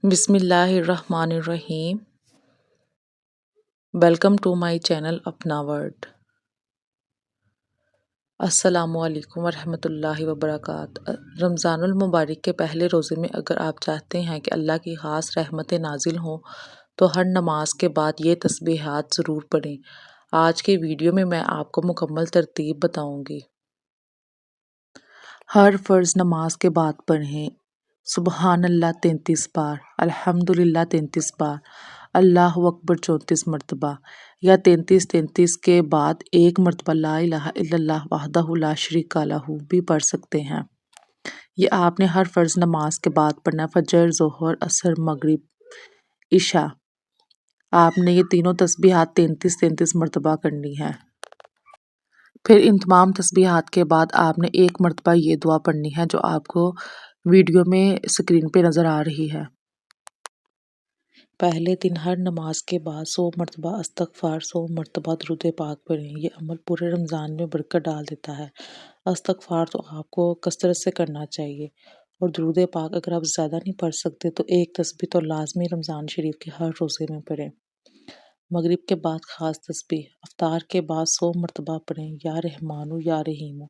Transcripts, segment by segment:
بسم اللہ الرحمن الرحیم۔ ویلکم ٹو مائی چینل اپنا ورڈ۔ السلام علیکم ورحمۃ اللہ وبرکاتہ۔ رمضان المبارک کے پہلے روزے میں اگر آپ چاہتے ہیں کہ اللہ کی خاص رحمتیں نازل ہوں تو ہر نماز کے بعد یہ تسبیحات ضرور پڑھیں۔ آج کے ویڈیو میں آپ کو مکمل ترتیب بتاؤں گی۔ ہر فرض نماز کے بعد پڑھیں سبحان اللہ 33 بار، الحمدللہ 33 بار، اللہ اکبر 34 مرتبہ، یا 33 کے بعد ایک مرتبہ لا الہ الا اللہ وحدہ لا شریک لہ بھی پڑھ سکتے ہیں۔ یہ آپ نے ہر فرض نماز کے بعد پڑھنا ہے، فجر، ظہر، عصر، مغرب، عشاء۔ آپ نے یہ تینوں تسبیحات 33 مرتبہ کرنی ہے۔ پھر ان تمام تسبیحات کے بعد آپ نے ایک مرتبہ یہ دعا پڑھنی ہے جو آپ کو ویڈیو میں اسکرین پہ نظر آ رہی ہے۔ پہلے دن ہر نماز کے بعد 100 مرتبہ استغفار، 100 مرتبہ درود پاک پڑھیں۔ یہ عمل پورے رمضان میں برکت ڈال دیتا ہے۔ استغفار تو آپ کو کثرت سے کرنا چاہیے، اور درود پاک اگر آپ زیادہ نہیں پڑھ سکتے تو ایک تسبیح تو لازمی رمضان شریف کے ہر روزے میں پڑھیں۔ مغرب کے بعد خاص تسبیح، افطار کے بعد 100 مرتبہ پڑھیں یا رحمانو یا رحیمو۔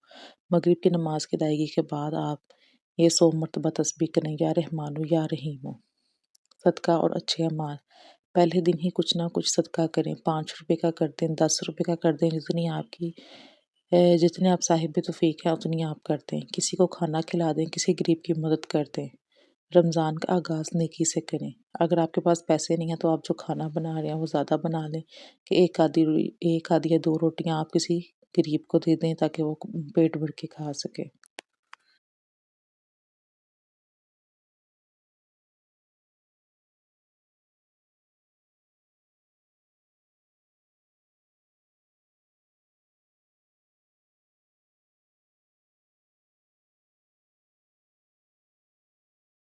مغرب کی نماز کی ادائیگی کے بعد آپ یہ 100 مرتبہ تسبیح کریں یا رحمانو یا رحیمو۔ صدقہ اور اچھے اعمال، پہلے دن ہی کچھ نہ کچھ صدقہ کریں۔ 5 روپے کا کر دیں، 10 روپے کا کر دیں، جتنے آپ صاحب توفیق ہیں اتنی آپ کر دیں۔ کسی کو کھانا کھلا دیں، کسی غریب کی مدد کر دیں۔ رمضان کا آغاز نیکی سے کریں۔ اگر آپ کے پاس پیسے نہیں ہیں تو آپ جو کھانا بنا رہے ہیں وہ زیادہ بنا لیں کہ ایک آدھی یا 2 روٹیاں آپ کسی غریب کو دے دیں تاکہ وہ پیٹ بھر کے کھا سکے۔